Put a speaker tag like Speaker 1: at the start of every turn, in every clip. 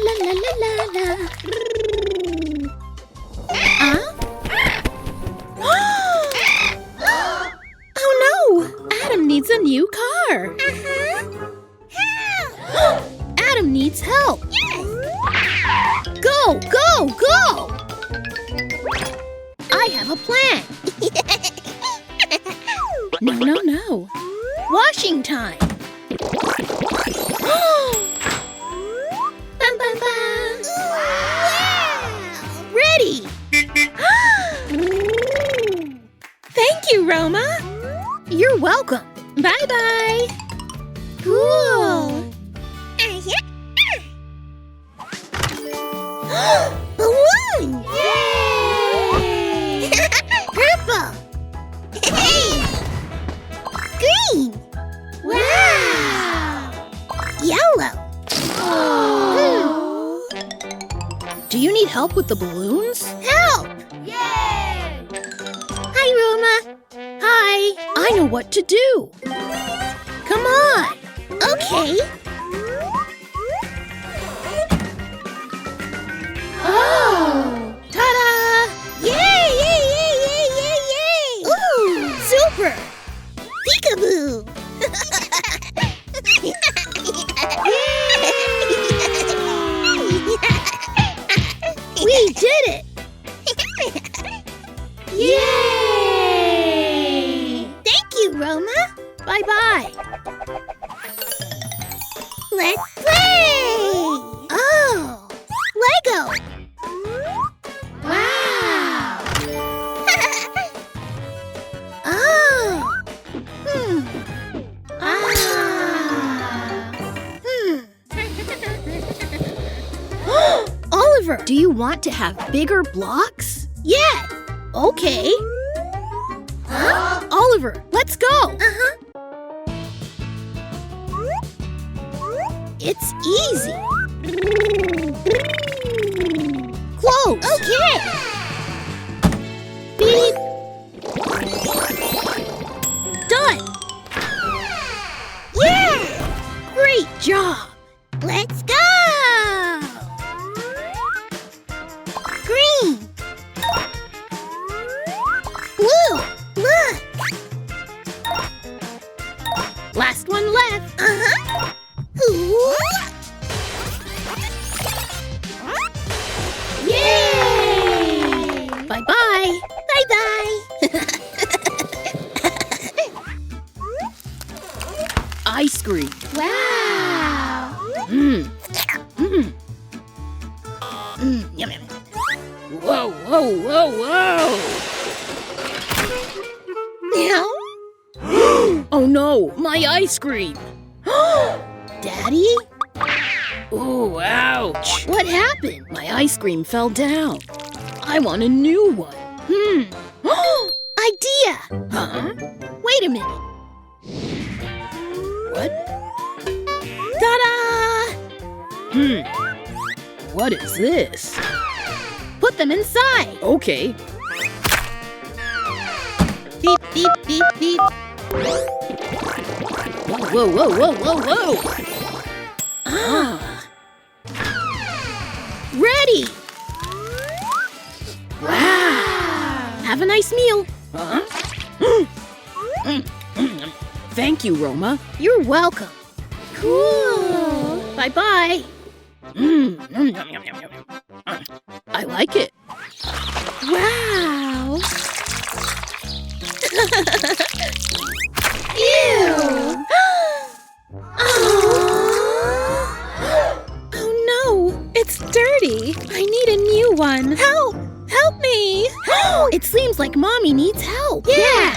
Speaker 1: la la la la la. Huh? Oh no! Adam needs a new car. Help! Adam needs help. Yes! Go, go, go! I have a plan. No, no, no. Washing time. Bum, bum, bum. Wow. Ready. Thank you, Roma. You're welcome. Bye-bye. Cool. Balloon! Yay! Purple! Hey! Green! Wow! Yellow! Oh. Do you need help with the balloons? Help! Yay! Hi, Roma. Hi. I know what to do. Come on. Okay. Oh! Ta-da! Yay! Yay! Yay! Yay! Yay! Yay! Ooh! Super! Peekaboo! We did it! Yay! Thank you, Roma. Bye-bye. Let's play! Oh! Lego! Wow! Oh! Oliver, do you want to have bigger blocks? Yes! Okay. Huh? Oliver, let's go! Uh-huh. It's easy. Close. Okay. Beep. Done. Yeah! Great job. Let's go. Green. Blue. Look. Last one left. Uh-huh. Ooh. Yay! Bye-bye. Bye-bye. Ice cream. Wow. Mmm. Mmm. Mmm. Yum, yum. Whoa, whoa, whoa, whoa. Meow. Oh no, my ice cream. Daddy? Oh, ouch. What happened? My ice cream fell down. I want a new one. Idea! Huh? Wait a minute. What? Ta-da! What is this? Put them inside. Okay. Beep, beep, beep, beep. Whoa, whoa, whoa, whoa, whoa! Ah! Ready! Wow! Have a nice meal. Huh? Thank you, Roma. You're welcome. Cool. Bye-bye. I like it. Wow! Ew! Oh no! It's dirty! I need a new one! Help! Help me! It seems like Mommy needs help! Yeah!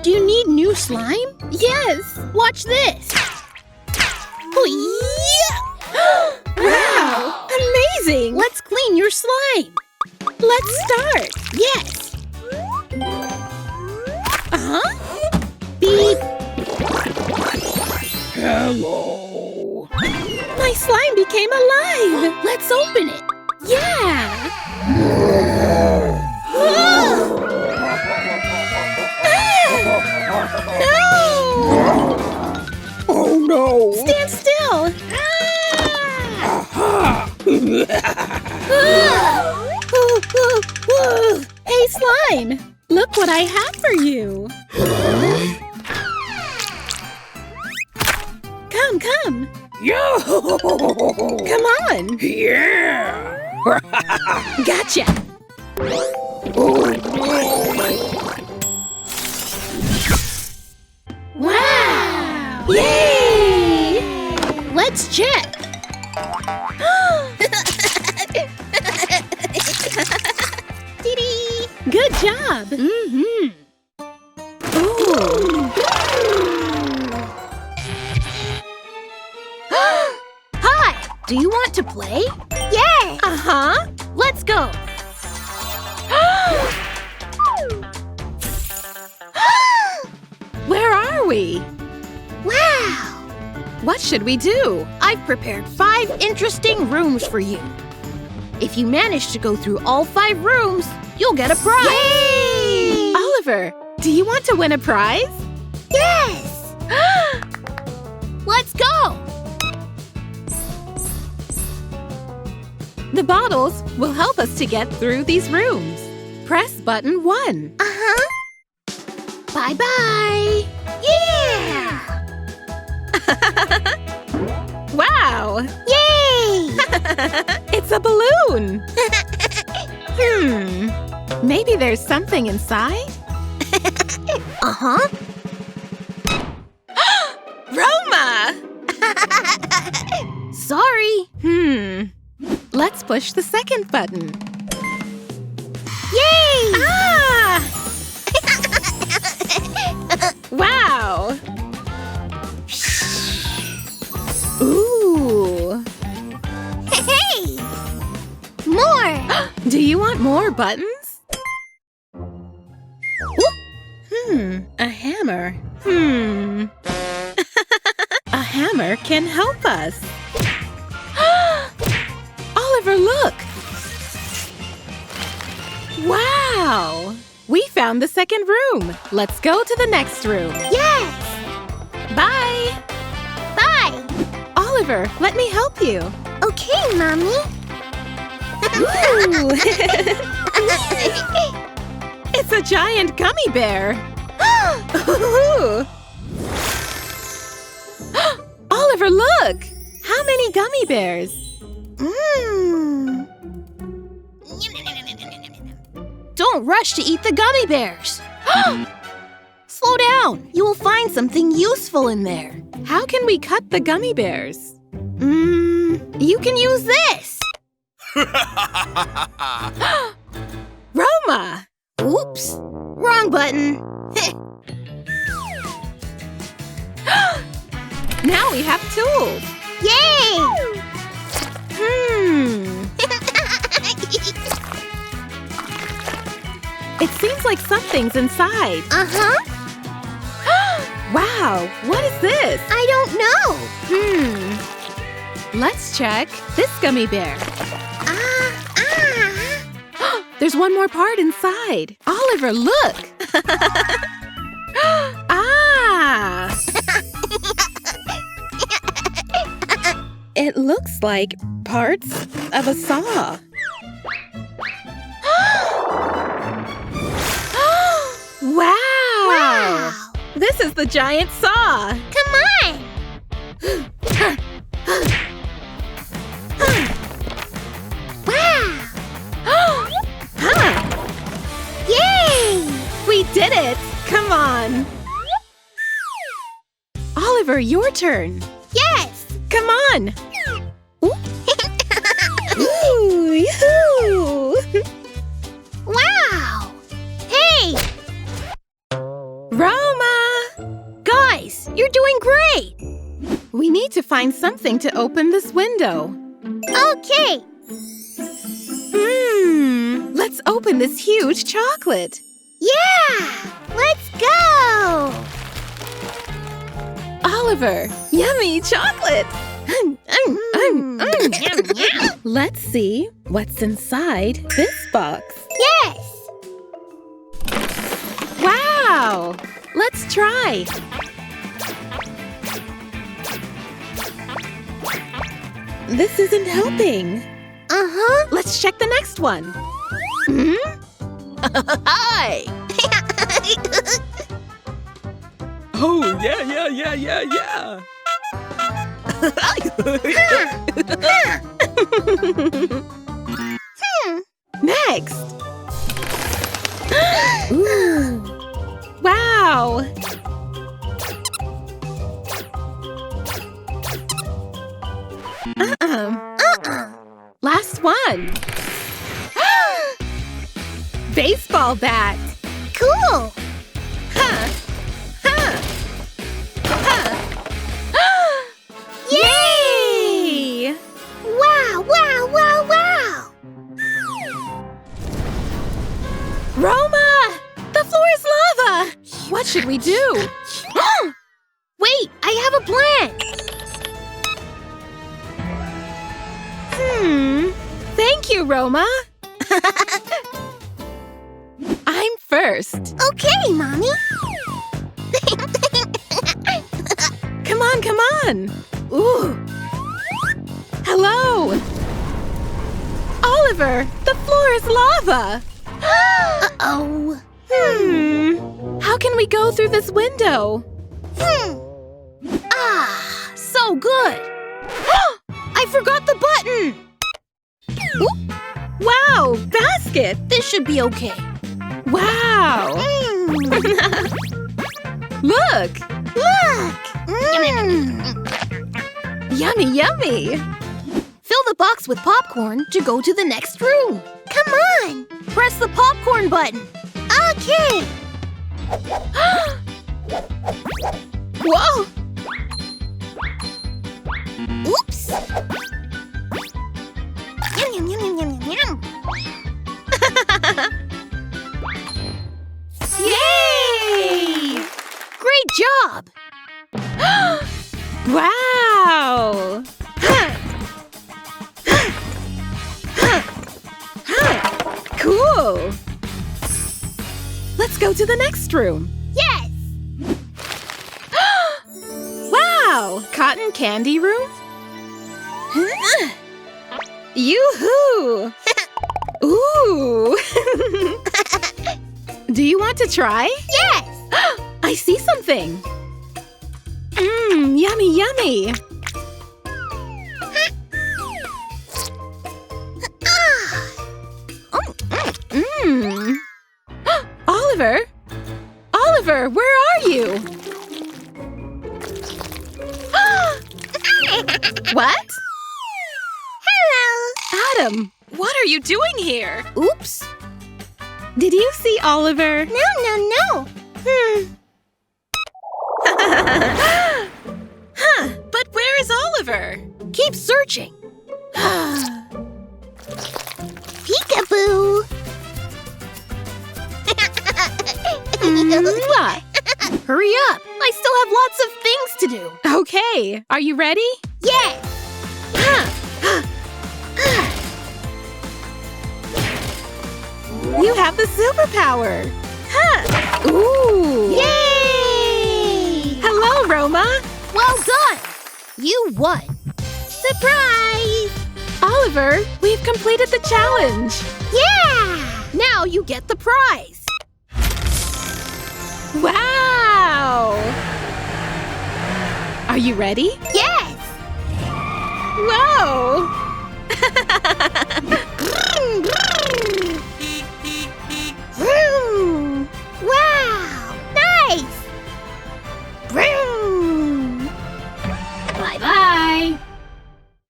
Speaker 1: Do you need new slime? Yes! Watch this! Oh, yeah! Wow! Amazing! Let's clean your slime! Let's start! Yes! Uh-huh! Beep! Hello! My slime became alive! Let's open it! Yeah! Whoa! No!
Speaker 2: Oh no!
Speaker 1: Stand still!
Speaker 2: Aha!
Speaker 1: Hey, Slime! Look what I have for you! Come, come!
Speaker 2: Yo!
Speaker 1: Come on!
Speaker 2: Yeah!
Speaker 1: Gotcha! Wow! Yay! Let's check! Good job! Mm-hmm. Ooh. Hi! Do you want to play? Yeah! Uh-huh! Let's go! Where are we? Wow! What should we do? I've prepared 5 interesting rooms for you. If you manage to go through all 5 rooms, you'll get a prize! Yay! Oliver, do you want to win a prize? Yes! Let's go! The bottles will help us to get through these rooms. Press button 1. Uh-huh. Bye-bye! Yeah! Wow! Yay! It's a balloon! Maybe there's something inside? Uh-huh. Roma! Sorry. Let's push the second button. Yay! Ah! Wow! Ooh! Hey! More! Do you want more buttons? A hammer. A hammer can help us. Oliver, look! Wow! We found the second room. Let's go to the next room. Yes! Bye! Bye! Oliver, let me help you. Okay, Mommy. Ooh. It's a giant gummy bear. Oliver, look! How many gummy bears? Don't rush to eat the gummy bears. Slow down. You will find something useful in there. How can we cut the gummy bears? You can use this. Roma! Oops. Wrong button. Now we have tools. Yay! It seems like something's inside. Uh-huh. Wow, what is this? I don't know. Let's check this gummy bear. There's one more part inside. Oliver, look! Ah! It looks like parts of a saw. Wow! This is the giant saw. Come on! Yay! We did it! Come on! Oliver, your turn. Yes! Come on! Ooh, yoo-hoo! Wow! Hey! Roma! Guys, you're doing great! We need to find something to open this window. Okay! Let's open this huge chocolate. Yeah! Let's go! Oliver, yummy chocolate! Let's see what's inside this box. Yes! Wow! Let's try. This isn't helping. Uh-huh.
Speaker 2: Let's check the next one. Hmm? Hi! Oh, yeah. Next!
Speaker 1: Ooh.
Speaker 2: Wow! Last one! Baseball bat!
Speaker 1: Cool.
Speaker 2: Huh! Huh! Huh! Yay!
Speaker 1: Wow, wow, wow, wow.
Speaker 2: Roma! The floor is lava! What should we do?
Speaker 1: Wait, I have a plan.
Speaker 2: Thank you, Roma. I'm first.
Speaker 1: Okay, Mommy.
Speaker 2: Come on. Ooh. Hello. Oliver, the floor is lava.
Speaker 1: Uh-oh.
Speaker 2: How can we go through this window?
Speaker 1: Ah, so good. I forgot the button.
Speaker 2: Wow, basket.
Speaker 1: This should be okay.
Speaker 2: Wow. Look.
Speaker 1: Look.
Speaker 2: Yummy.
Speaker 1: Fill the box with popcorn to go to the next room. Come on. Press the popcorn button. Okay.
Speaker 2: Whoa.
Speaker 1: Oops. Yum.
Speaker 2: Yay!
Speaker 1: Great job.
Speaker 2: Wow. Cool. Let's go to the next room.
Speaker 1: Yes.
Speaker 2: Wow! Cotton candy room? Yoo-hoo! Ooh! Do you want to try?
Speaker 1: Yes.
Speaker 2: I see something. Yummy. Oliver, where are you? What?
Speaker 1: Hello.
Speaker 2: Adam, what are you doing here?
Speaker 1: Oops.
Speaker 2: Did you see Oliver?
Speaker 1: No.
Speaker 2: But where is Oliver?
Speaker 1: Keep searching. Peekaboo.
Speaker 2: Mwah.
Speaker 1: Hurry up. I still have lots of things to do.
Speaker 2: Okay, are you ready?
Speaker 1: Yes.
Speaker 2: You have the superpower. Ooh.
Speaker 1: Yay!
Speaker 2: Hello, Roma.
Speaker 1: Well done. You won. Surprise!
Speaker 2: Oliver, we've completed the challenge.
Speaker 1: Yeah! Now you get the prize.
Speaker 2: Wow! Are you ready?
Speaker 1: Yes!
Speaker 2: Whoa!